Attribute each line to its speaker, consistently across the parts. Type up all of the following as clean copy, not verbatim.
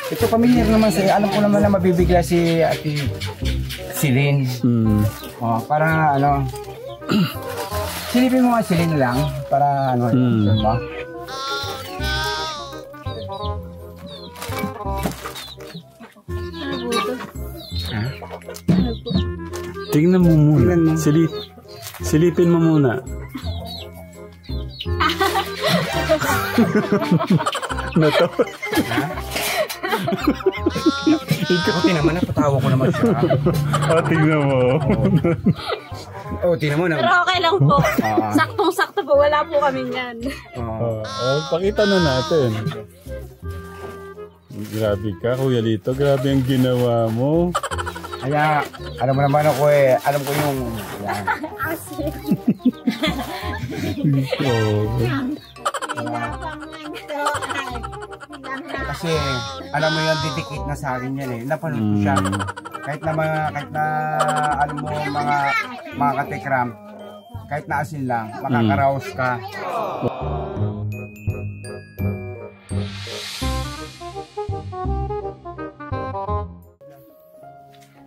Speaker 1: Ito familiar naman sa'yo. Alam ko naman na mabibigla si Ate Celine. Oh, para ano. Silipin mo nga Celine lang. Para ano. Diba?
Speaker 2: Tingnan mo muna. Silipin mo muna. Nato.
Speaker 1: Ikaw naman na patawa ko naman siya.
Speaker 2: Tingnan mo.
Speaker 1: Tingnan mo na.
Speaker 3: Pero okay lang po. Saktong-sakto po. Wala po kami yan.
Speaker 2: Pakita na natin. Grabe ka, Kuya Lito. Grabe ang ginawa mo.
Speaker 1: Kaya, alam mo naman ako alam ko yung... Kasi, alam mo yan, didikit na sa akin yan Napanood ko siya. Kahit na, alam mo, mga katekram, kahit na asin lang, makakaraos ka.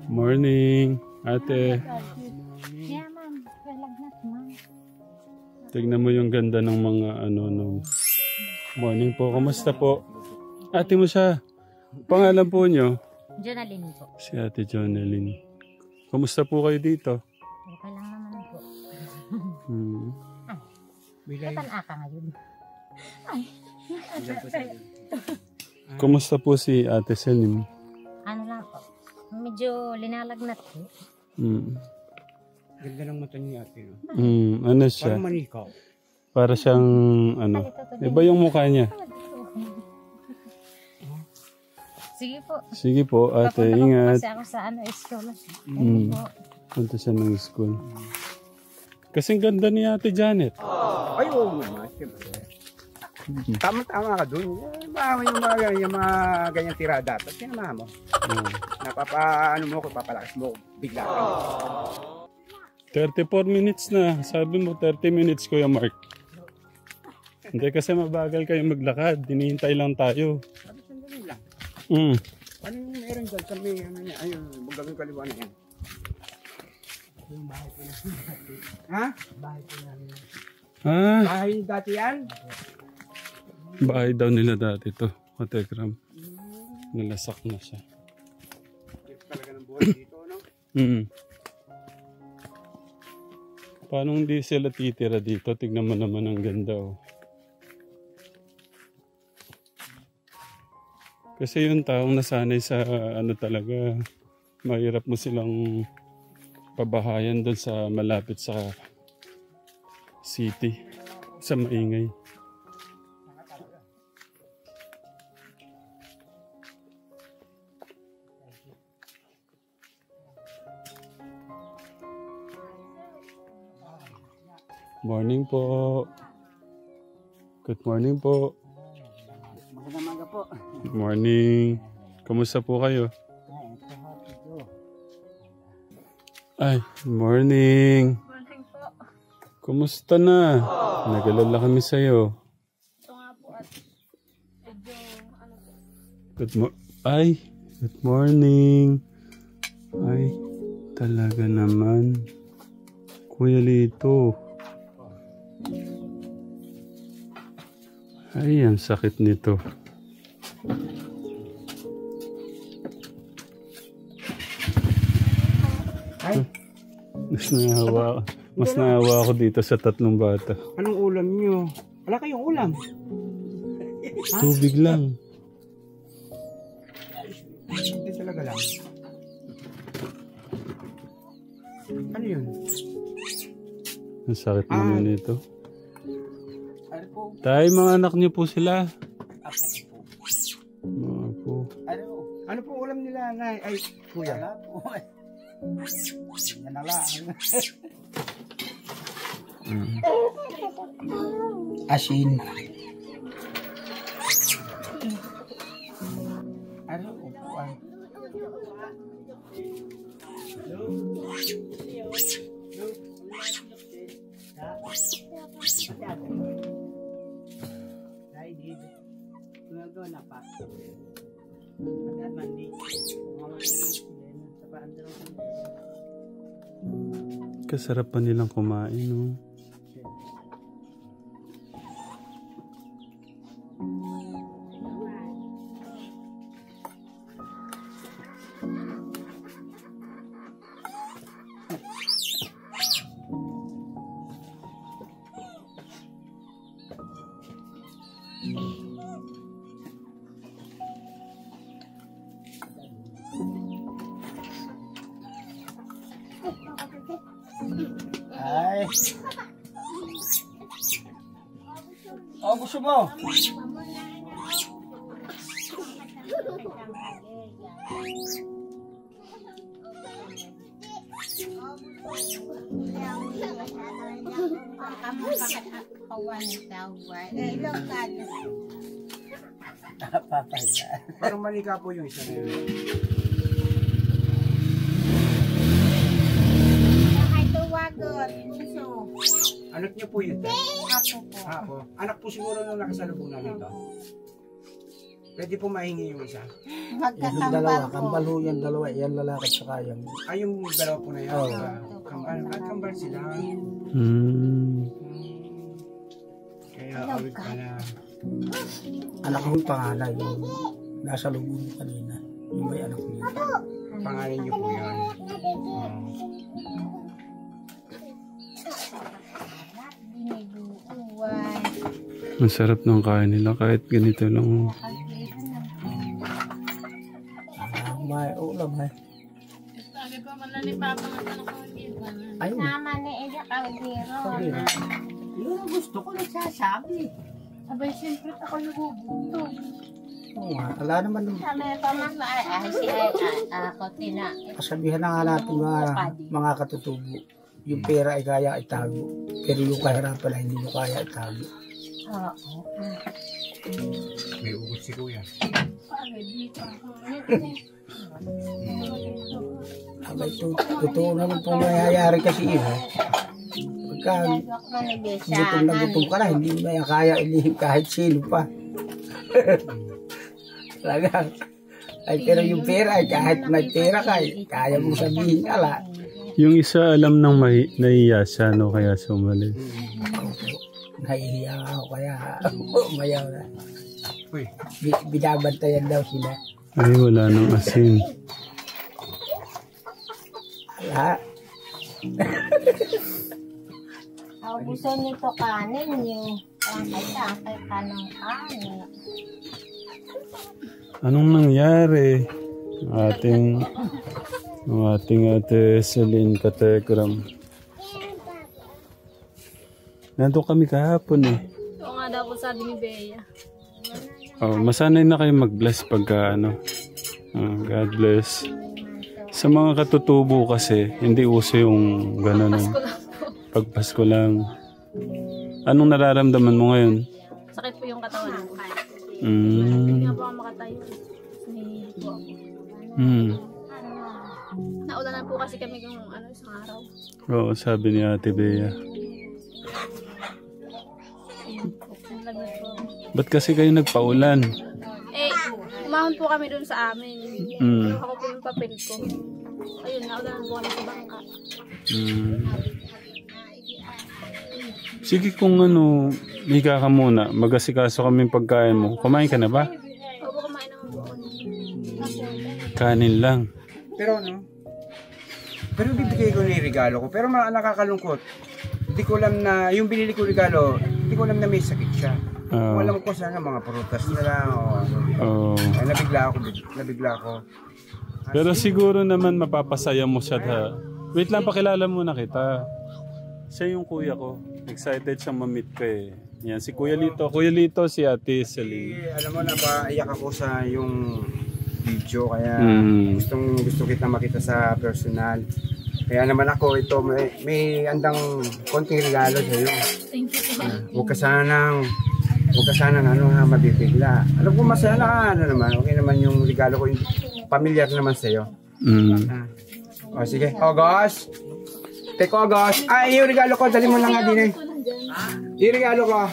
Speaker 2: Morning, ate. Tignan mo yung ganda ng mga no. Morning po, kumusta po? Ate mo siya. Pangalan po nyo?
Speaker 3: Jonaline po.
Speaker 2: Si Ate Jonaline. Kumusta po kayo dito?
Speaker 3: Okay lang naman po.
Speaker 1: Katan
Speaker 3: ka ngayon.
Speaker 2: Kumusta po si Ate Selim?
Speaker 3: Ano lang po. Medyo linalagnat po.
Speaker 1: Ganda ng mata ni ate.
Speaker 2: Ano siya?
Speaker 1: Parang manikaw.
Speaker 2: Para siyang ano. Iba yung mukha niya.
Speaker 3: Sige po.
Speaker 2: Sige po, ate. Ingat.
Speaker 3: Kasi ako sa school.
Speaker 2: Punta siya ng school. Kasing ganda ni Ate Janet.
Speaker 1: Ay, oo naman. Tama-tama ka dun. Yung mga ganyang tirada. Tapos sinama mo. Napapaano mo ko, papalakas mo. Bigla ka.
Speaker 2: 34 minutes na. Sabi mo 30 minutes, Kuya Mark. Hindi kasi mabagal kayo maglakad. Hinihintay lang tayo.
Speaker 1: Sabi sandali lang. Ano yung meron dyan? Sabi, ano niya? Ayun, magagawin kaliwa na yan. Yung bahay po namin. Ha? Bahay po namin. Bahay dati yan?
Speaker 2: Bahay daw nila dati to. Katekram. Nalasak na siya.
Speaker 1: Talaga ng buhay dito, no?
Speaker 2: Paano hindi sila titira dito? Tignan mo naman ang ganda, oh. Kasi yung taong nasanay sa ano talaga, mahirap mo silang pabahayan doon sa malapit sa city, sa maingay. Morning po. Good morning po.
Speaker 1: Magandang maga po.
Speaker 2: Good morning. Kumusta po kayo? Ay, good morning.
Speaker 3: Morning po.
Speaker 2: Kumusta na? Nag-alala kami sa'yo.
Speaker 3: Ito nga po at medyo ano po.
Speaker 2: Good morning. Ay, talaga naman. Kuya Lito. Ay, ang sakit nito.
Speaker 1: Ay,
Speaker 2: Mas naawa ako dito sa tatlong bata.
Speaker 1: anong ulam nyo? Wala kayong ulam.
Speaker 2: Tubig lang.
Speaker 1: Hindi talaga lang. Ano yun?
Speaker 2: Ang sakit naman nito.
Speaker 1: Ano po?
Speaker 2: Tay, mga anak niyo po sila.
Speaker 1: Ako po.
Speaker 2: Mga po.
Speaker 1: Ano po ulam nila, Nay? Ay, kuya. Wala po. Yan na lang. Asin. Ano upuan? Dahil dito, na pa.
Speaker 2: Kasarap pa nilang kumain, no?
Speaker 1: Ay. Oh, gusto mo? Parang mali ka po yung isa na yun. Anak niyo po yun?
Speaker 3: Apo po.
Speaker 1: Apo. Anak po siguro nung nakasalubong namin ito. Pwede po mahingi yung isa.
Speaker 4: Yung dalawa, kambal ho yung dalawa, yan lalaki at saka yung...
Speaker 1: Ay, yung dalawa po na yan.
Speaker 4: Oo.
Speaker 1: Kambal. At kambal sila. Kaya awit ka na.
Speaker 4: Anak ko yung panganay, yung nasa lubong mo kanina. Yung may anak niya.
Speaker 1: Pangalan niyo po yan.
Speaker 2: Masarap ng kain nila kahit ganito lang.
Speaker 4: May ulam eh.
Speaker 3: Sabi ko, mananipapa nga tanong ko hindi.
Speaker 4: Ayun.
Speaker 3: Nama ni Eja Caldero.
Speaker 4: Yun ang gusto ko nagsasabi.
Speaker 3: Abay, siyempre ako nagugusto.
Speaker 4: Oo nga, wala naman nung
Speaker 3: Sabi ko, mama, ako tina.
Speaker 4: kasabihan na nga natin mga katutubo. Yung pera ay kaya itago. Pero yung kahirapan ay hindi mo kaya itago.
Speaker 3: Oo.
Speaker 1: May ugot si kuya.
Speaker 4: Abay, totoo naman po nangyayari kasi yun. Pagka gutom na gutom ka na, hindi mo na kaya ilihim kahit sino pa. Talagang. Ay, pero yung pera ay kahit may pera ka, kaya mo sabihin ala.
Speaker 2: Yung isa alam ng nahiya siya, no? Kaya sumalis.
Speaker 4: Nahihiya ako kaya mayaw na.
Speaker 1: Uy.
Speaker 4: Binabantayan daw sila.
Speaker 2: Ay, wala nang asin.
Speaker 4: Wala.
Speaker 3: Ako gusto nito kanin yung kay kanang kanin.
Speaker 2: Anong nangyari? Ang ating ate Celine Katekram. Nandun kami kahapon eh.
Speaker 3: Oo nga daw po sabi ni Bea.
Speaker 2: Oh, masanay na kayo mag-bless pagka ano. God bless. Sa mga katutubo kasi, hindi uso yung gano'n. Pag Pasko lang. Anong nararamdaman mo ngayon?
Speaker 3: Sakit po yung katawan ko.
Speaker 2: Mm.
Speaker 3: Hindi nga po ako makatayo. May po ako. Naulanan po kasi kami kung isang araw.
Speaker 2: Oo, sabi ni Ate Bea. Ba't kasi kayo nagpaulan?
Speaker 3: Eh, umahon po kami dun sa amin. Ako po yung papel ko. Ayun, naulanan po kami sa bangka.
Speaker 2: Sige kung higa ka muna, mag-asikaso kami pagkain mo. Kumain ka na ba?
Speaker 3: Opo, kumain naman po ako.
Speaker 2: Kanin lang.
Speaker 1: Pero pero bibigay ko na yung regalo ko. Pero nakakalungkot. Hindi ko alam na, yung binili ko regalo, hindi ko alam na may sakit siya. Alam ko sana mga prutas na lang o ano. Ay, nabigla ako.
Speaker 2: Pero siguro naman mapapasaya mo siya. Wait lang, pakilala muna kita. Siya yung kuya ko. Excited siyang ma-meet ka eh. Yan, si Kuya Lito. Kuya Lito, si Ate Celine.
Speaker 1: Alam mo na ba, iyak ako sa yung video. Kaya gusto kita makita sa personal. Kaya naman ako, ito may andang konting regalo sa iyo.
Speaker 3: Thank you po.
Speaker 1: Huwag ka sanang mabibigla. Alam ko masaya na naman. Okay naman yung regalo ko. Yung familiar naman sa iyo. O sige, August. Teko August. Ay, yung regalo ko. Dali mo lang nga din eh. Yung regalo ko.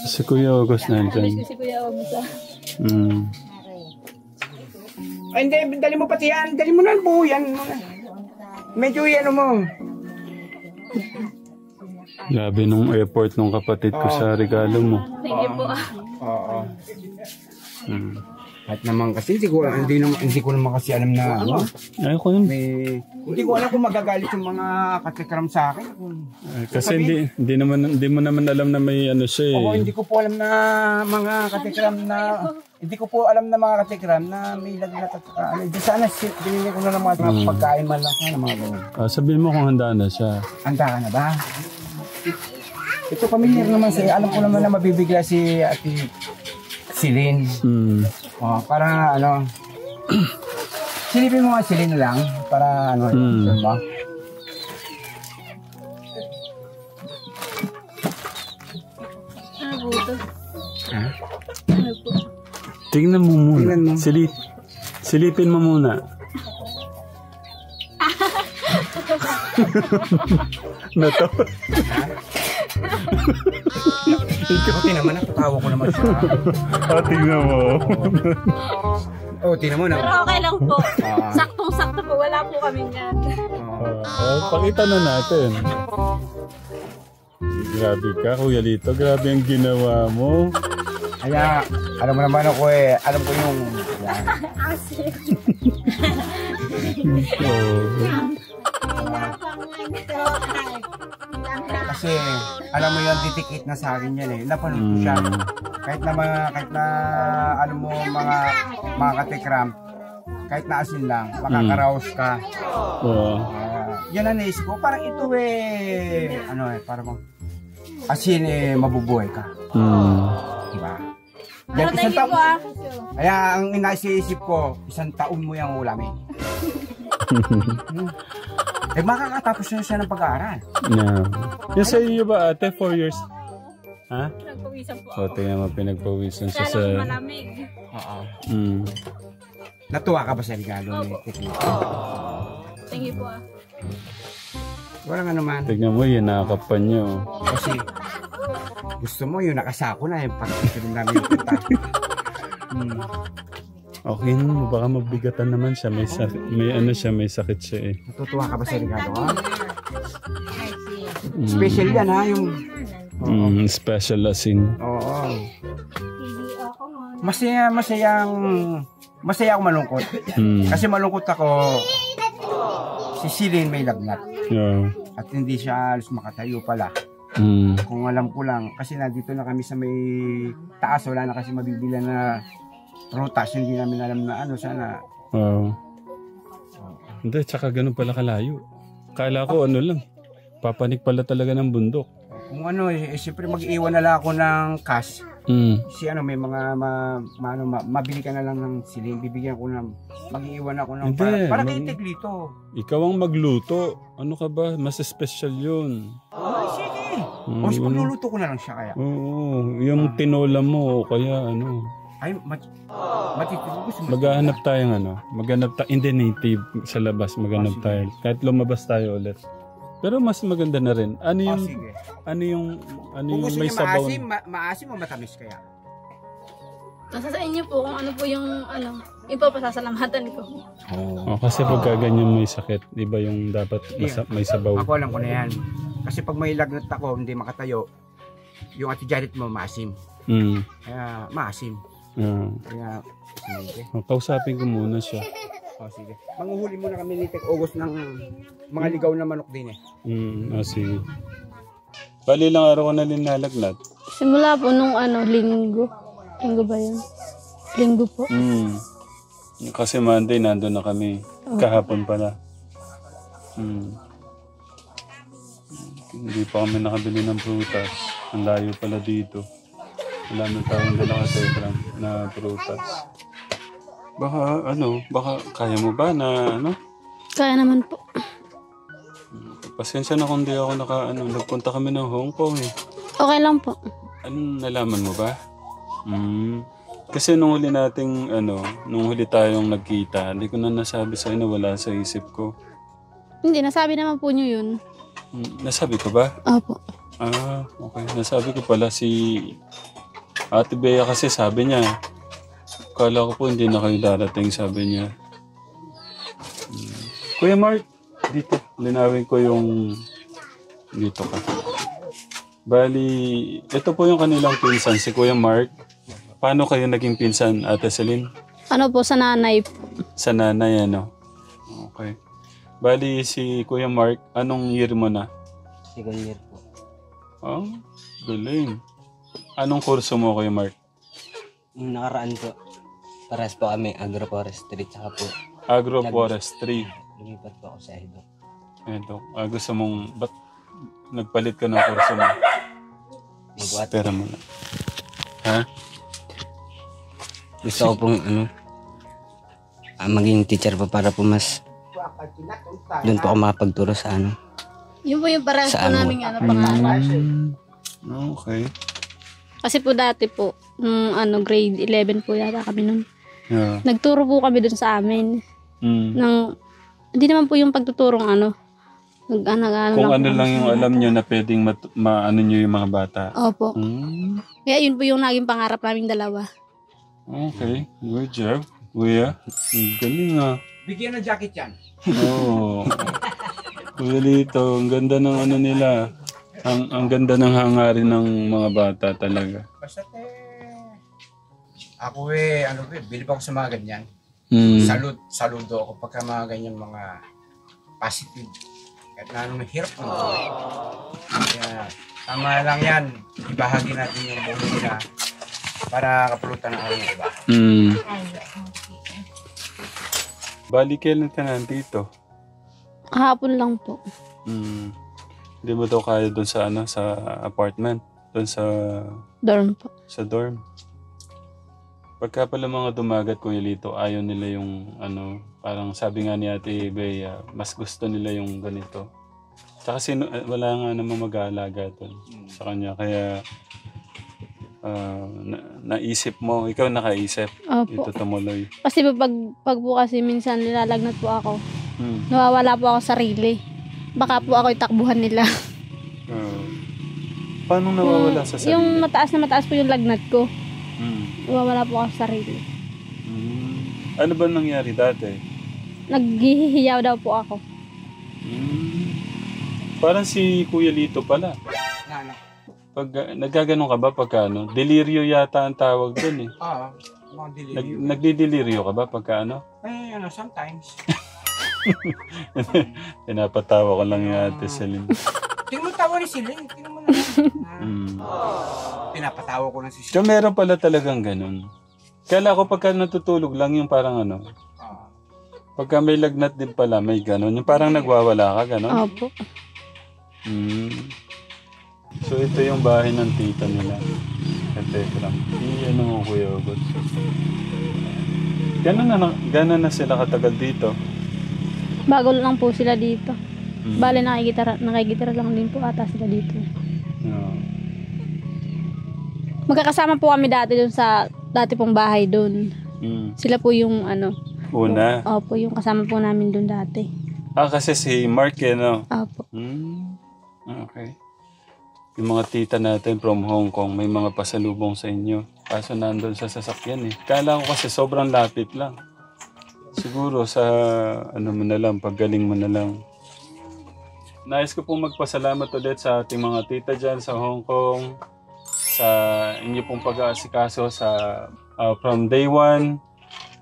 Speaker 2: Si Kuya August nandyan.
Speaker 3: Si Kuya August.
Speaker 1: Ay, hindi, dali mo pati yan. Dali mo na buo yan. Medyo yan mo.
Speaker 2: Grabe nung effort nung kapatid ko sa regalo mo.
Speaker 3: Thank you po.
Speaker 1: Oo.
Speaker 2: Hmm.
Speaker 1: At naman kasi hindi ko naman kasi alam na ano.
Speaker 2: Ayoko yun.
Speaker 1: Hindi ko alam kung magagalit yung mga katikram sa akin.
Speaker 2: Kasi hindi mo naman alam na may ano siya eh.
Speaker 1: Oo, hindi ko po alam na mga katikram na may lagnat at ano. Di sana binigyan ko na ng mga pagkain man lang sana mga ganun.
Speaker 2: Sabihin mo kung handa na siya.
Speaker 1: Handa ka na ba? Ito pamilyar naman sa'yo. Alam ko naman na mabibigla si Ate Celine. Para ano. Silipin mo nga Celine lang. Para ano. Diba?
Speaker 3: Ano po ito?
Speaker 1: Ha?
Speaker 3: Ano po?
Speaker 2: Tingnan mo muna.
Speaker 1: Tingnan mo.
Speaker 2: Silipin mo muna. Natawa.
Speaker 1: Ikaw naman, napatawa ko naman siya.
Speaker 2: Tingnan mo.
Speaker 1: Tingnan mo na.
Speaker 3: Pero okay lang po. Saktong-sakto po. Wala po kami yan.
Speaker 2: Pakita na natin. Grabe ka, Kuya Lito. Grabe ang ginawa mo.
Speaker 1: Kaya, alam mo naman ako alam ko yung... Yan. Kasi, alam mo yung titikit na sa akin yan Napanood ko siya. Kahit na alam mo mga katikram, kahit na asin lang, makakaraos ka. Yan ang naisip ko. Parang ito parang asin mabubuhay ka. Diba? Yan, isang taon. Kaya ang inaisip ko, 1 taon mo yung ulamin. Makakatapos na siya ng pag-aaral.
Speaker 2: Yung sa iyo ba ate, 4 years? Ha?
Speaker 3: Pinagpawisan po.
Speaker 2: Tingnan mo, pinagpawisan siya sa...
Speaker 3: Kaya lang malamig.
Speaker 1: Oo.
Speaker 2: Natuwa
Speaker 1: ka ba sa regalo ni Tiki?
Speaker 3: Thank you po
Speaker 1: Walang ano man.
Speaker 2: Tignan mo, yanakap pa niyo.
Speaker 1: Kasi gusto mo yung nakasako na yung pagkakaroon namin yung punta.
Speaker 2: Okay naman, baka mabigatan naman siya. May sakit siya eh.
Speaker 1: Natutuwa ka ba sa regalo ha? Special yan ha, yung...
Speaker 2: special asin.
Speaker 1: Oo. Masaya ako malungkot. Kasi malungkot ako, si Celine may lagnat. At hindi siya halos makatayo pala. Kung alam ko lang, kasi nandito na kami sa may taas, wala na kasi mabibila na prutas, hindi namin alam na ano, sana.
Speaker 2: Hindi, tsaka ganun pala kalayo. Kala ko ano lang, papanik pala talaga ng bundok.
Speaker 1: Kung ano, siyempre mag-iwan na lang ako ng cash. Si ano, may mga mabili ka na lang ng siling, bibigyan ko ng, mag-iwan ako ng para kay Teglito.
Speaker 2: Ikaw ang magluto. Ano ka ba? Mas special yun.
Speaker 1: Sige. O, pagluluto ko na lang siya kaya.
Speaker 2: Oo, yung tinola mo, kaya ano.
Speaker 1: Ay, matitulog.
Speaker 2: Maghanap tayo in the native sa labas, maghanap tayo. Kahit lumabas tayo ulit. Pero mas maganda na rin. Ano yung may sabaw? Kung gusto maasim o matamis kaya?
Speaker 3: Nasa sa inyo po kung ano po yung papasasalamatan ko.
Speaker 2: Kasi pagka ganyan may sakit, iba yung dapat may sabaw.
Speaker 1: Ako alam ko na yan. Kasi pag may lagnat ako, hindi makatayo, yung Ate Janet mo maasim. Kaya maasim. Kaya, sige.
Speaker 2: Kausapin ko muna siya.
Speaker 1: Sige. Manguhuli muna kami ni Tek August ng mga ligaw na manok din
Speaker 2: sige. Bali lang araw ko na linalagnat.
Speaker 3: Simula po nung linggo. Linggo ba yun? Linggo po.
Speaker 2: Kasi Monday nandun na kami. Kahapon pala. Hindi pa kami nakabili ng prutas. Ang layo pala dito. Wala na tayong dala na prutas. Baka kaya mo ba na
Speaker 3: Kaya naman po.
Speaker 2: Pasensya na kung di ako nagpunta kami ng Hong Kong eh.
Speaker 3: Okay lang po.
Speaker 2: Anong nalaman mo ba? Kasi nung huli tayong nagkita, hindi ko na nasabi sa'yo na wala sa isip ko.
Speaker 3: Hindi, nasabi naman po nyo yun.
Speaker 2: Nasabi ko ba?
Speaker 3: Opo.
Speaker 2: Okay. Nasabi ko pala si Ate Bea kasi sabi niya, kala ko po hindi na kayo darating, sabi niya. Kuya Mark, dito. Linawin ko yung... Dito ka. Bali, ito po yung kanilang pinsan, si Kuya Mark. Paano kayo naging pinsan, Ate Celine?
Speaker 3: Ano po, sa nanay po.
Speaker 2: Sa nanay, ano? Okay. Bali, si Kuya Mark, anong year mo na?
Speaker 5: Second year po.
Speaker 2: Oh, galing. Anong kurso mo, Kuya Mark?
Speaker 5: Yung nakaraan po, pares po kami, agroforestry, tsaka po,
Speaker 2: Agroforestry.
Speaker 5: lumipat po ako sa Edo.
Speaker 2: Ito. Gusto mong, ba't nagpalit ka ng kurso mo?
Speaker 5: Magbuhat.
Speaker 2: Pera mo na. Ha?
Speaker 5: Gusto ko pong, maging teacher po para po mas, doon po ako makapagturo sa
Speaker 3: Yun po yung parehas po
Speaker 5: Saan mo?
Speaker 3: namin pangarap.
Speaker 2: Okay.
Speaker 3: Kasi po dati po, nung grade 11 po yata kami nun.
Speaker 2: Yeah.
Speaker 3: Nagturo po kami dun sa amin. Hindi naman po yung pagtuturong
Speaker 2: Kung ano lang yung alam nyo na pwedeng maano nyo yung mga bata.
Speaker 3: Opo. Kaya yun po yung naging pangarap naming dalawa.
Speaker 2: Okay. Good job. Kuya, galing ah.
Speaker 1: Bigyan ng jacket yan.
Speaker 2: Oo. Kuya Lito, ang ganda ng ano nila. Ang ganda ng hangarin ng mga bata talaga.
Speaker 1: Basta ako bilib ako sa mga ganyan. Saludo ako pagka mga ganyan mga positive. Kahit na anong hirap ng buhay. Kaya tama lang yan. Ibahagi natin yung buhay nila para kapulutan ng araw iba.
Speaker 2: Bali, kailan ka nandito?
Speaker 3: Kahapon lang po.
Speaker 2: Hindi mo daw kaya doon sa sa apartment? Doon sa
Speaker 3: Dorm po.
Speaker 2: sa dorm? Pagka pala mga dumagat, Kuya Lito, ayaw nila yung parang sabi nga ni Ate Bea, mas gusto nila yung ganito. Tsaka wala nga namang mag-aalaga doon sa kanya. Kaya naisip mo, ikaw nakaisip.
Speaker 3: Opo.
Speaker 2: Ito tumuloy.
Speaker 3: Kasi pag po kasi minsan nilalagnat po ako, nawawala po ako sa sarili. Baka po ako itakbuhan nila.
Speaker 2: Paano nawawala sa sarili?
Speaker 3: Yung mataas na mataas po yung lagnat ko. Nawawala po ako sa sarili.
Speaker 2: Ano ba nangyari dati?
Speaker 3: Naghihiyaw daw po ako.
Speaker 2: Parang si Kuya Lito pala. Pag nagkaganon ka ba pagka deliryo yata ang tawag doon eh.
Speaker 1: Oo. Mga deliriyo.
Speaker 2: Nagdideliryo ka ba pagka
Speaker 1: Sometimes.
Speaker 2: Pinapatawa ko lang yung Ate Celine.
Speaker 1: Tingnan mo tawa ni Celine. Tingnan mo naman. Pinapatawa ko na si
Speaker 2: So
Speaker 1: Celine.
Speaker 2: meron pala talagang ganun. Kala ko pagka natutulog lang yung parang pagka may lagnat din pala may ganun. Yung parang nagwawala ka ganun.
Speaker 3: Opo.
Speaker 2: So ito yung bahay ng tita nila. Ito lang. Ano mo Kuya Ogot. Gano'n na sila katagal dito?
Speaker 3: Bago lang po sila dito. Bale, nakikitira lang din po ata sila dito. Magkakasama po kami dati dun sa dati pong bahay dun. Sila po yung
Speaker 2: Una?
Speaker 3: Opo, yung kasama po namin dun dati.
Speaker 2: Kasi si Mark
Speaker 3: Opo.
Speaker 2: Okay. Yung mga tita natin from Hong Kong, may mga pasalubong sa inyo. Kaso nandun sa sasakyan eh. Kala ko kasi sobrang lapit lang. Siguro sa mo na lang, paggaling mo na lang. Nais ko pong magpasalamat ulit sa ating mga tita dyan sa Hong Kong. Sa inyo pong pag-aasikaso sa from day one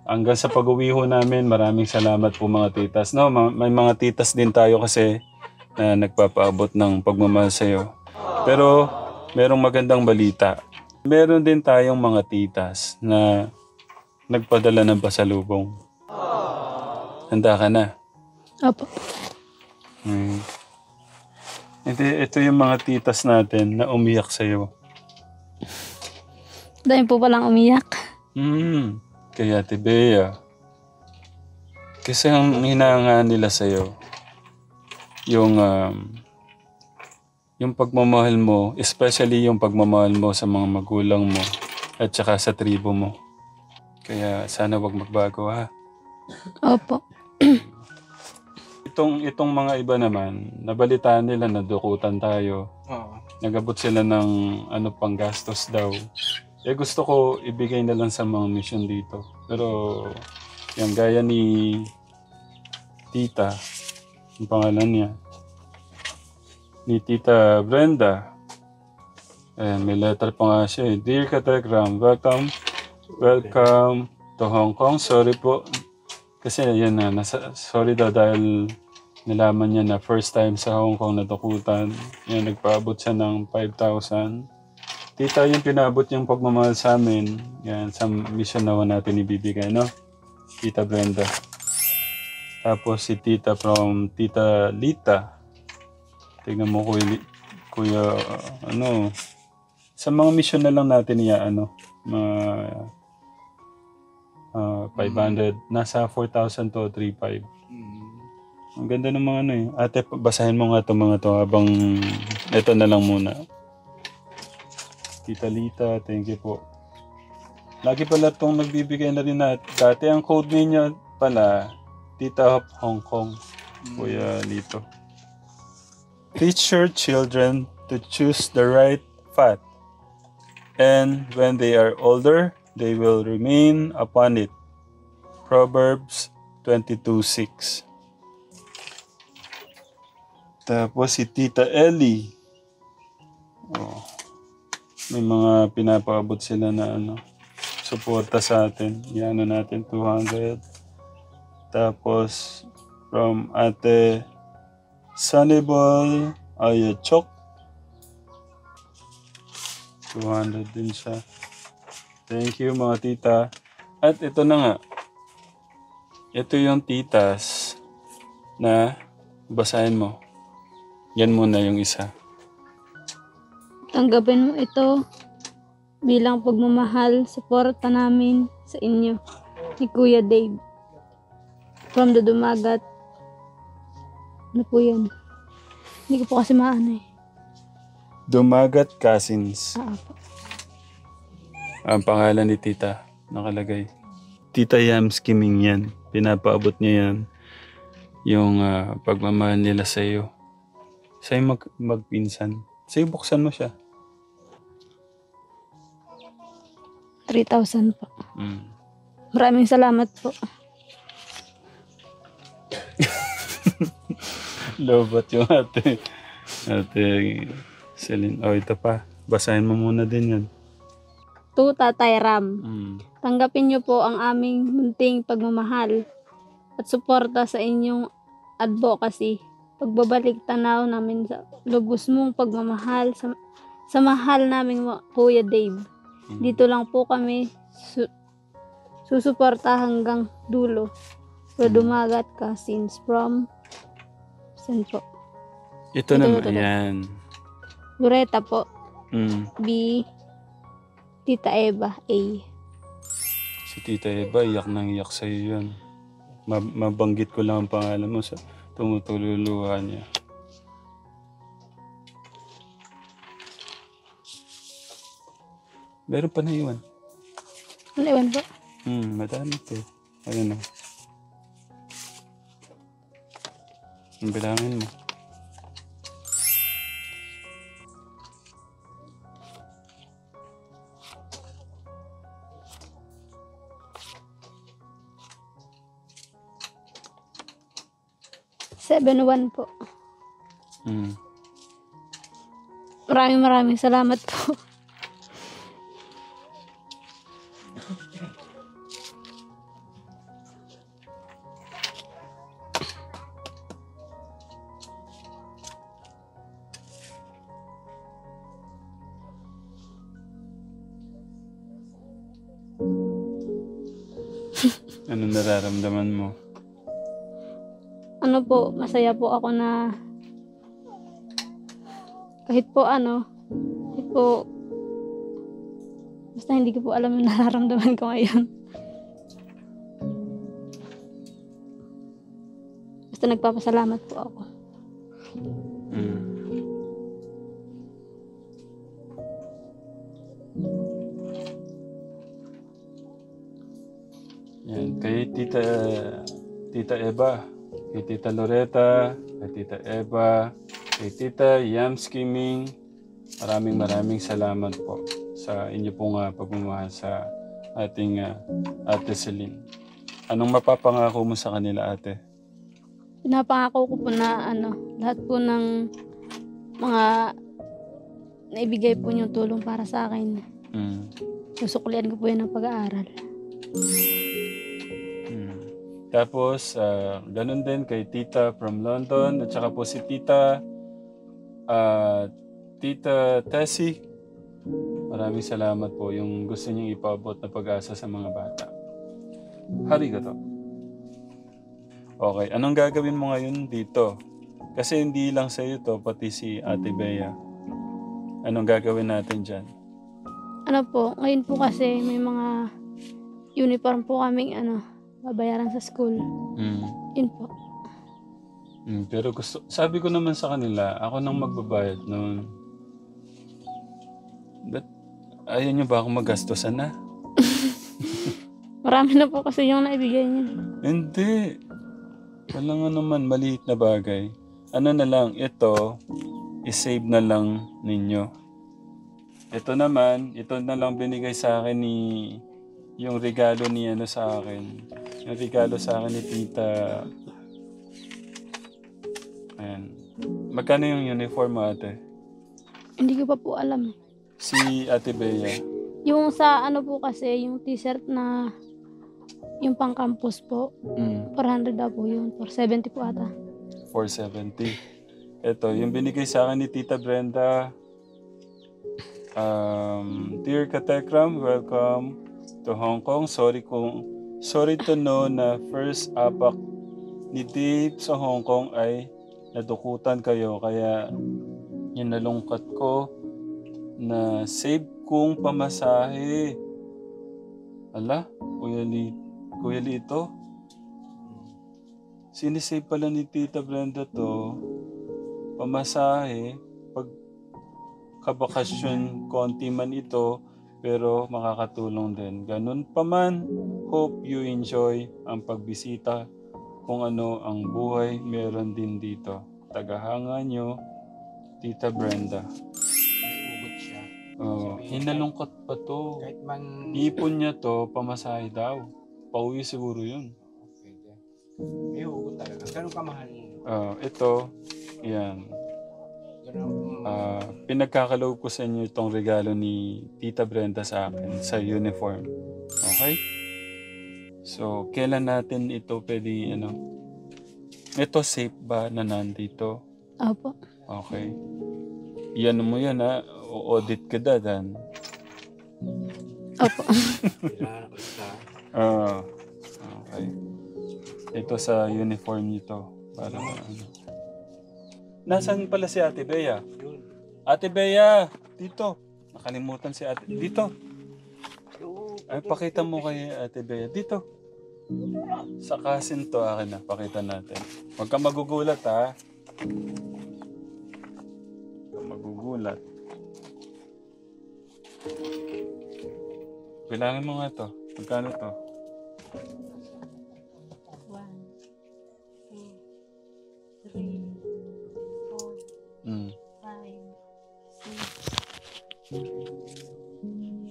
Speaker 2: hanggang sa pag-uwi ho namin. Maraming salamat po mga titas. No, may mga titas din tayo kasi na nagpapaabot ng pagmamahal sa'yo. Pero merong magandang balita. Meron din tayong mga titas na nagpadala ng pasalubong. Handa ka na?
Speaker 3: Opo.
Speaker 2: Ito yung mga titas natin na umiyak sa'yo.
Speaker 3: Dahil po palang umiyak.
Speaker 2: Kaya Ate Bea. Kasi ang hinahangaan nila sa'yo, yung pagmamahal mo, especially yung pagmamahal mo sa mga magulang mo at saka sa tribo mo. Kaya sana wag magbago ha.
Speaker 3: Opo.
Speaker 2: Itong mga iba naman, nabalitaan nila na dukutan tayo. Nagabot sila ng pang gastos daw. Gusto ko ibigay na lang sa mga mission dito. Pero yung gaya ni Tita, Ang pangalan niya. Ni Tita Brenda. Ayan, may letter pa nga siya. Dear Katekram, welcome to Hong Kong. Sorry po. Kasi yan na, sorry daw dahil nalaman niya na first time sa Hong Kong natukutan. Yan, nagpaabot siya ng 5,000. Tita, yung pinabot yung pagmamahal sa amin. Yan, sa mission na natin ibibigay, no? Tita Brenda. Tapos si Tita from Tita Lita. Tignan mo kuya ano, sa mga mission na lang natin mga 500, nasa 4,000 to 3,500. Ang ganda ng mga Ate, basahin mo nga itong mga to habang ito na lang muna. Tita Lita, thank you po. Lagi pala itong nagbibigay na rin natin. Dati ang code niya pala, Tita of Hong Kong. Kuya Lito. Teach your children to choose the right path. And when they are older, they will remain upon it. Proverbs 22:6. Tapos si Tita Ellie. Oh, may mga pinapaabot sila na suporta sa atin. Yan natin 200. Tapos from Ate Sanibol Ayachok. 200 din siya. Thank you mga tita. At ito na nga. Ito yung titas na basahin mo. Yan muna yung isa.
Speaker 3: Tanggapin mo ito bilang pagmamahal, suporta namin sa inyo ni Kuya Dave. From the Dumagat. Ano po yan? Hindi ko po kasi maano eh.
Speaker 2: Dumagat Cousins.
Speaker 3: Po.
Speaker 2: Ang pangalan ni tita nakalagay. Tita Yams Kiming yan. Pinapaabot niya yan. Yung pagmamahal nila sa iyo. Sa'yo magpinsan. Sa'yo buksan mo siya.
Speaker 3: 3,000 po. Maraming salamat po.
Speaker 2: Lobot yung ate Celine. Oh, ito pa. Basahin mo muna din yan.
Speaker 3: To Tatay Ram. Tanggapin niyo po ang aming munting pagmamahal at suporta sa inyong advocacy. Pagbabalik tanaw namin sa lubos mong pagmamahal sa mahal naming Kuya Dave. Dito lang po kami susuporta hanggang dulo. Dumagat Cousins from saan po?
Speaker 2: Ito naman. Yan.
Speaker 3: Loretta po. B. Tita Eva A.
Speaker 2: Si Tita Eva, iyak nang iyak sa'yo yan. Mabanggit ko lang ang pangalan mo sa tumutululuhan niya. Meron pa na iwan.
Speaker 3: Ano iwan po?
Speaker 2: Madami to. Ayun na. Ang bilangin mo.
Speaker 3: One po. Maraming salamat po.
Speaker 2: Ano nararamdaman mo?
Speaker 3: Ano po, masaya po ako na kahit po basta hindi ko po alam yung nararamdaman ko ngayon. Basta nagpapasalamat po ako.
Speaker 2: Yan, kay Tita Eva, kay Tita Loretta, kay Tita Eva, kay Tita Yams Kiming, maraming salamat po sa inyo pong pagmamahal sa ating Ate Celine. Anong mapapangako mo sa kanila, ate?
Speaker 3: pinapangako ko po na lahat po ng mga naibigay po niyong tulong para sa akin. Susuklian ko po yan ng pag-aaral.
Speaker 2: Tapos, ganun din kay Tita from London at saka po si Tita Tessie. Maraming salamat po yung gusto niyong ipaabot na pag-asa sa mga bata. Hari ka to. Okay, anong gagawin mo ngayon dito? Kasi hindi lang sa iyo to, pati si Ate Bea. Anong gagawin natin dyan?
Speaker 3: Ngayon po kasi may mga uniform po kaming babayaran sa school. Yun po.
Speaker 2: Pero sabi ko naman sa kanila, ako nang magbabayad noon. But ayaw niyo ba ako magastosan na?
Speaker 3: Marami na po kasi yung naibigay niya.
Speaker 2: Hindi. Wala nga naman, maliit na bagay. Ano na lang, ito, isave na lang ninyo. Ito naman, ito na lang binigay sa akin yung regalo ni sa akin. Yung regalo sa akin ni Tita. Ayan. Magkano yung uniform mo, ate?
Speaker 3: Hindi ko pa po alam.
Speaker 2: Si Ate Bea.
Speaker 3: Yung sa po kasi, yung t-shirt na yung pang campus po, 400 daw po yun. 470 po ata.
Speaker 2: 470. Ito, yung binigay sa akin ni Tita Brenda. Dear Katekram, welcome to Hong Kong. Sorry to know na first apak ni Dave sa Hong Kong ay nadukutan kayo. Kaya yung nalungkat ko na save kong pamasahe. Ala, Kuya Lito. Sinisave pala ni Tita Brenda to. Pamasahe. Pag kabakasyon, konti man ito, pero makakatulong din. Ganun pa man, hope you enjoy ang pagbisita. Kung ano ang buhay, meron din dito. Tagahanga nyo, Tita Brenda.
Speaker 1: Ugot siya.
Speaker 2: Hinalungkot pa to.
Speaker 1: Kahit man...
Speaker 2: Ipon niya to, pamasahe daw. Pauwi siguro yun.
Speaker 1: May hugot talaga. Ganun kamahal.
Speaker 2: Ito, yan. Pinagkakaloob ko sa inyo itong regalo ni Tita Brenda sa akin sa uniform. Okay? So, kailan natin ito pwede, ito safe ba na nandito?
Speaker 3: Opo.
Speaker 2: Okay. Yan mo yan, ha? O-audit ka dadan.
Speaker 3: Opo.
Speaker 2: Okay. Ito sa uniform nito. Para Nasaan pala si Ate Bea? Ate Bea! Dito. Nakalimutan si Ate. Dito. Ay, pakita mo kay Ate Bea. Dito. Sa cousin to akin na. Pakita natin. Huwag kang magugulat, ha? Huwag kang magugulat. Bilangin mo nga to. Magkano to?
Speaker 3: 1, 2, 3, 4, 5, 6,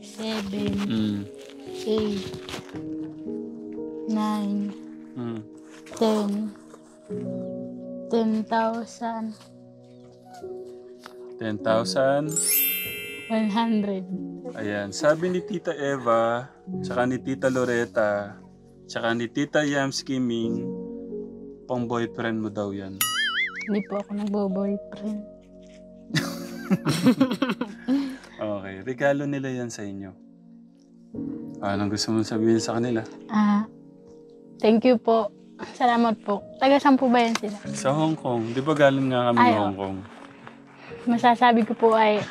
Speaker 3: 7, 8, 9, 10, 10,000.
Speaker 2: 10,000.
Speaker 3: 100.
Speaker 2: Ayan. Sabi ni Tita Eva, tsaka ni Tita Loretta, tsaka ni Tita Yamski Ming, pang boyfriend mo daw yan.
Speaker 3: Hindi po ako nagbo-boyfriend.
Speaker 2: Okay. Regalo nila yan sa inyo. Anong gusto mo sabihin sa kanila?
Speaker 3: Thank you po. Salamat po. Taga saan po ba yan sila?
Speaker 2: Sa Hong Kong. Di ba galing nga kami Hong Kong?
Speaker 3: Masasabi ko po ay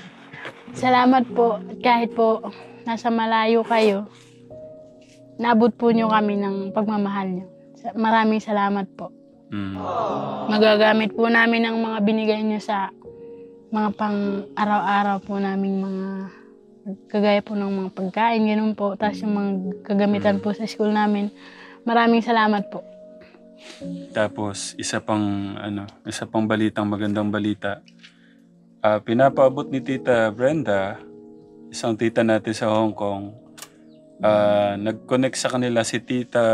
Speaker 3: salamat po. Kahit po nasa malayo kayo, naabot po nyo kami ng pagmamahal nyo. Maraming salamat po. Magagamit po namin ang mga binigay nyo sa mga pang araw-araw po naming mga kagaya po ng mga pagkain, ganun po. Tapos yung mga kagamitan po sa school namin. Maraming salamat po.
Speaker 2: Tapos, isa pang magandang balita. Pinapaabot ni Tita Brenda, isang tita natin sa Hong Kong, nag-connect sa kanila si Tita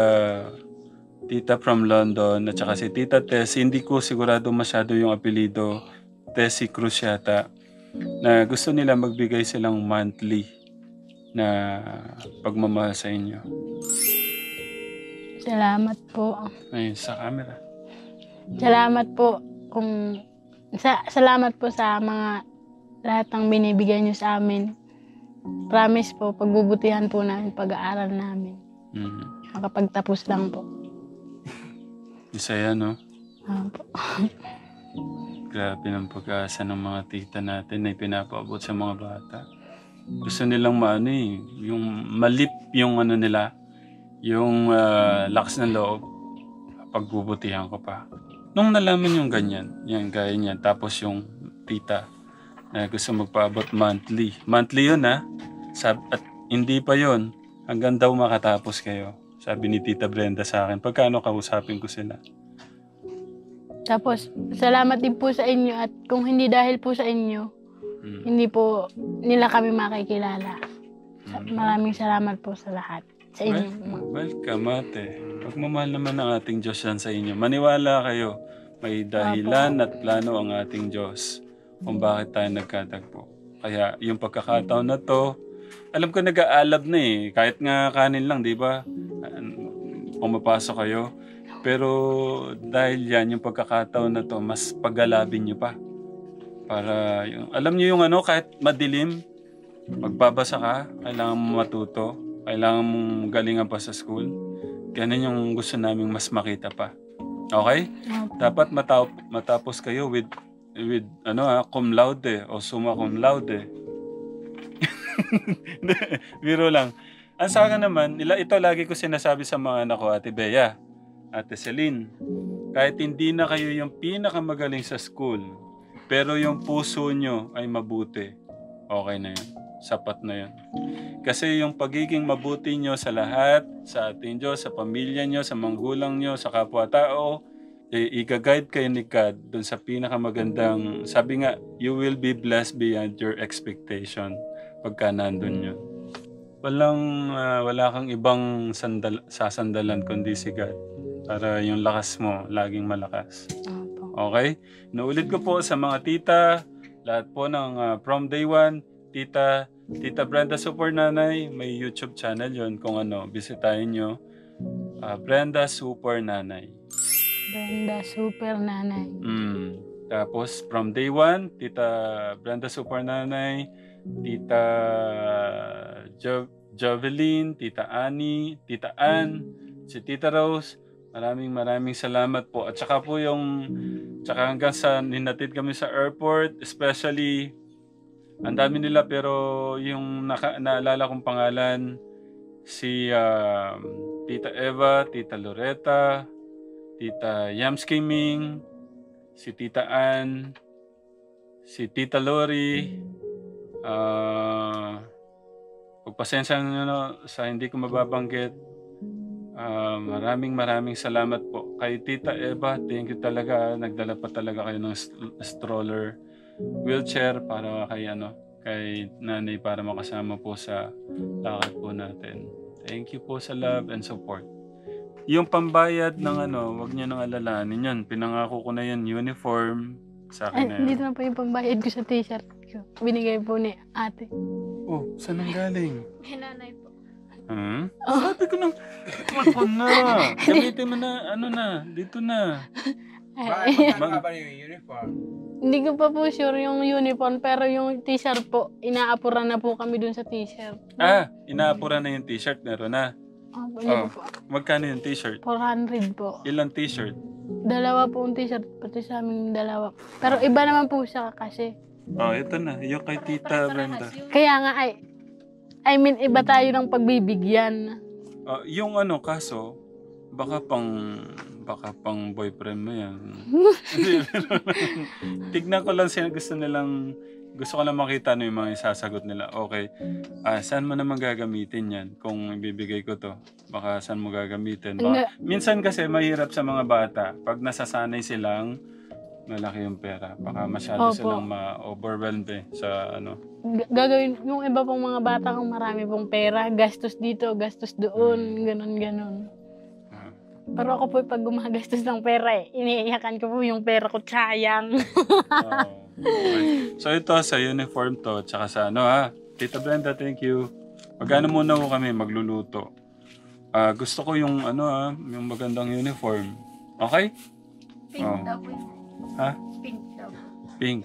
Speaker 2: Tita from London, at saka si Tita Tess, hindi ko sigurado masyado yung apelido, Tessie Cruz yata, na gusto nila magbigay silang monthly na pagmamahal sa inyo.
Speaker 6: Salamat po.
Speaker 2: Ayun, sa camera.
Speaker 6: Salamat po salamat po sa mga lahat ng binibigay niyo sa amin. Promise po, pagbubutihan po namin pag-aaral namin. Makapagtapos lang po.
Speaker 2: Isa yan, no?
Speaker 6: Opo.
Speaker 2: Grabe ng pag-asa ng mga tita natin na ipinapaabot sa mga bata. Gusto nilang yung malip yung ano nila, yung lakas ng loob. Pagbubutihan ko pa. Nung nalaman yung ganyan, yan, gaya niyan, tapos yung tita na gusto magpaabot monthly. Monthly yun, ha? At hindi pa yun. Hanggang daw makatapos kayo. Sabi ni Tita Brenda sa akin. Pagkano kausapin ko sila?
Speaker 6: Tapos, salamat din po sa inyo at kung hindi dahil po sa inyo, hindi po nila kami makikilala. Maraming salamat po sa lahat. Sa inyo.
Speaker 2: Welcome, ate. Pagmamahal naman ng ating Diyos yan sa inyo. Maniwala kayo. May dahilan at plano ang ating Diyos kung bakit tayo nagkatagpo. Kaya yung pagkakataon na to, alam ko nag-aalab na eh. Kahit nga kanin lang, di ba? Pumapasok kayo. Pero dahil yan, yung pagkakataon na to, mas paggalabin nyo pa. Para, alam nyo yung kahit madilim, magbabasa ka, kailangan mo matuto, kailangan mong galingan pa sa school. Ganun yung gusto naming mas makita pa. Okay? Dapat matapos kayo with cum laude o summa cum laude. Biro lang. Ang sa akin naman, ito lagi ko sinasabi sa mga anak ko, Ate Bea, Ate Celine, kahit hindi na kayo yung pinakamagaling sa school, pero yung puso nyo ay mabuti, okay na yun. Sapat na yun. Kasi yung pagiging mabuti nyo sa lahat, sa ating Diyos, sa pamilya nyo, sa manggulang nyo, sa kapwa-tao, i-guide kayo ni God dun sa pinakamagandang, sabi nga, you will be blessed beyond your expectation pagka nandun yun. Wala kang ibang sasandalan kundi si God para yung lakas mo laging malakas. Okay? Naulit ko po sa mga tita, lahat po ng from day one, Tita Brenda Super Nanay, may YouTube channel yon kung bisitahin nyo. Brenda Super Nanay.
Speaker 6: Brenda Super Nanay.
Speaker 2: Tapos from day one, Tita Brenda Super Nanay, Tita Jovelyn, Tita Annie, Tita Ann, si Tita Rose, maraming salamat po. At saka po hanggang sa ninatid kami sa airport, especially, ang dami nila pero yung naalala kong pangalan, si Tita Eva, Tita Loretta, Tita Yams Kiming, si Tita Ann, si Tita Lori, pagpasensya nyo sa hindi ko mababanggit. Maraming salamat po. Kay Tita Eva, thank you talaga. Nagdala pa talaga kayo ng stroller, wheelchair para kay nanay para makasama po sa lakad po natin. Thank you po sa love and support. Yung pambayad ng wag niyo nang alalahanin yan. Pinangako ko na yan, uniform. Sa akin na yan.
Speaker 6: Dito na po yung pambayad ko sa t-shirt ko. Binigay po ni ate.
Speaker 2: Oh, saan ang galing?
Speaker 3: Hinanay po.
Speaker 2: Sabi ko nang, ako na. Gamitin mo na, dito na.
Speaker 1: Bakit magkano ba yung uniform?
Speaker 6: Hindi ko pa po sure yung uniform, pero yung t-shirt po, inaapuran na po kami dun sa t-shirt.
Speaker 2: Inaapuran na yung t-shirt, meron na.
Speaker 6: Po.
Speaker 2: Magkano yung t-shirt?
Speaker 6: 400 po.
Speaker 2: Ilang t-shirt?
Speaker 6: Dalawa po yung t-shirt, pati sa aming dalawa. Pero iba naman po siya kasi.
Speaker 2: Ito na. Yung kay Tita Brenda.
Speaker 6: Kaya nga I mean, iba tayo ng pagbibigyan.
Speaker 2: Yung kaso, baka pang boyfriend mo yan. Tignan ko lang gusto ko lang makita yung mga isasagot nila. Okay, saan mo naman gagamitin yan? Kung ibibigay ko to, baka saan mo gagamitin? Minsan kasi mahirap sa mga bata, pag nasasanay silang malaki yung pera, baka masyado silang ma-overwhelmed sa
Speaker 6: Gagawin, yung iba pong mga bata kung marami pong pera, gastos dito, gastos doon, ganun. Pero ako po pag gumagastos ng pera iniiyakan ko po yung pera ko, sayang.
Speaker 2: Okay. So ito sa uniform to, tsaka sa ano ha. Tita Brenda, thank you. Magano muna ko kami magluluto. Gusto ko yung ano yung magandang uniform. Okay?
Speaker 3: Pink daw po yun.
Speaker 2: Ha?
Speaker 3: Pink daw.
Speaker 2: Pink.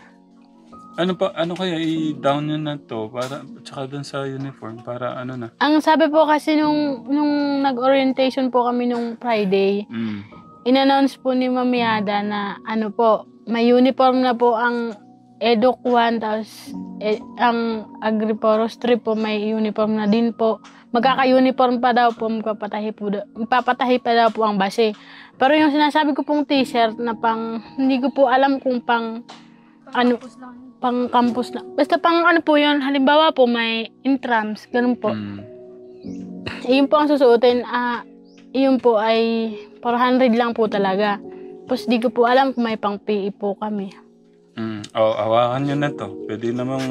Speaker 2: Ano kaya i-down nyo na to para tsaka dun sa uniform para ano na.
Speaker 6: Ang sabi po kasi nung nag-orientation po kami nung Friday, in-announce po ni Ma'am Yada na ano po, may uniform na po ang Eduk 1, tapos ang Agri-Forestry po may uniform na din po. Magkaka-uniform pa daw po, magpapatahi pa daw po ang base. Pero yung sinasabi ko pong t-shirt na hindi ko po alam kung pang campus lang. Basta pang ano po yun, halimbawa po may intrams, ganun po. Iyon po ang susuotin, iyon po ay 400 lang po talaga. Tapos di ko po alam kung may pang PE po kami.
Speaker 2: Hawakan nyo na to. Pwede namang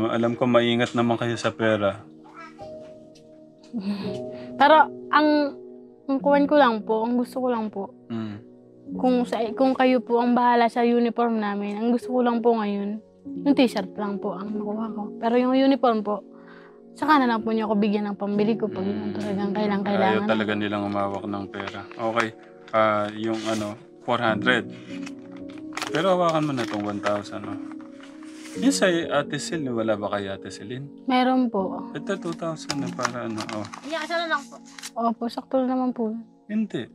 Speaker 2: alam ko maingat naman kayo sa pera.
Speaker 6: Pero ang kuwan ko lang po, ang gusto ko lang po, kung kayo po ang bahala sa uniform namin, ang gusto ko lang po ngayon, yung t-shirt lang po ang nakuha ko. Pero yung uniform po, saka na lang po niyo ako bigyan ng pambili ko pag yung talagang kailangan.
Speaker 2: Ayaw talaga nilang umawak ng pera. Okay. Yung 400. Pero hawakan mo na itong 1,000. Yung sa Ate Sil, wala ba kay Ate Silin?
Speaker 6: Meron po.
Speaker 2: Ito 2,000 na para
Speaker 3: Isa na lang po.
Speaker 6: Opo, sakto naman po.
Speaker 2: Hindi.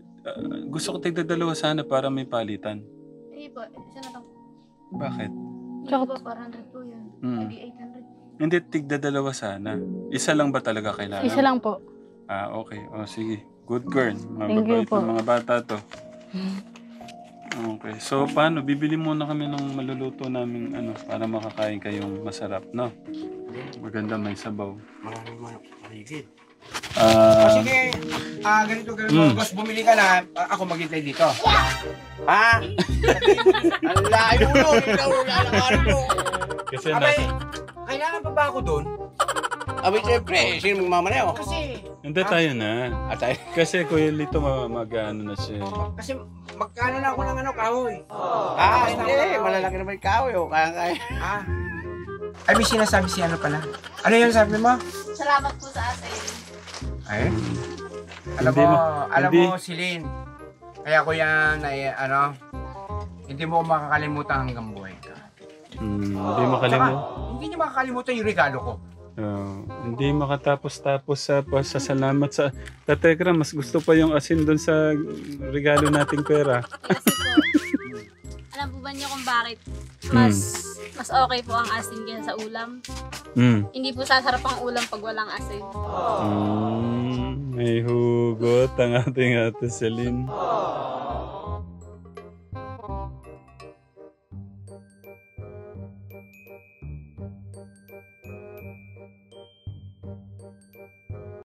Speaker 2: Gusto ko tigda-dalawa sana para may palitan.
Speaker 3: Hindi po, isa na lang po.
Speaker 2: Bakit?
Speaker 3: Tsaka po, 400 po yun. Hindi 800.
Speaker 2: Hindi, tigda-dalawa sana. Isa lang ba talaga kailangan?
Speaker 6: Isa lang po.
Speaker 2: Okay. Sige. Good girl.
Speaker 6: Thank you
Speaker 2: Mababait
Speaker 6: po.
Speaker 2: ng mga bata to. Okay. So, paano? Bibili muna kami ng maluluto namin para makakain kayong masarap, no? Maganda may sabaw.
Speaker 1: Maraming manok paligid.
Speaker 2: Sige.
Speaker 1: Ganito. Boss, bumili ka na. Ako maghintay dito. Ha? Ang layo mo. Ikaw lalakarin mo.
Speaker 2: Kasi
Speaker 1: Kailangan pa ba ako doon? Siyempre. Sino magmamanayo? Kasi...
Speaker 2: Hindi tayo na.
Speaker 1: Atay.
Speaker 2: Kasi Kuya Lito mag-ano na siya.
Speaker 1: Kasi magkano na ako ng kahoy. Hindi. Malalaki naman yung kahoy. Kaya. Ay, may sinasabi si pala. Ano yung sabi mo?
Speaker 3: Salamat po sa atin.
Speaker 1: Ay? Alam mo, Silin. Kaya ko yan, hindi mo makakalimutan hanggang buhay ka.
Speaker 2: Hindi makalimutan.
Speaker 1: Hindi niyo makakalimutan yung regalo ko.
Speaker 2: Hindi makatapos-tapos sa pasasalamat sa Tatekra. Mas gusto pa yung asin doon sa regalo nating pera.
Speaker 3: Kasi po, alam po ba niyo kung bakit mas okay po ang asin kaysa sa ulam? Hindi po sasarap ang ulam pag walang asin.
Speaker 2: May hugot ang ating Ate Celine.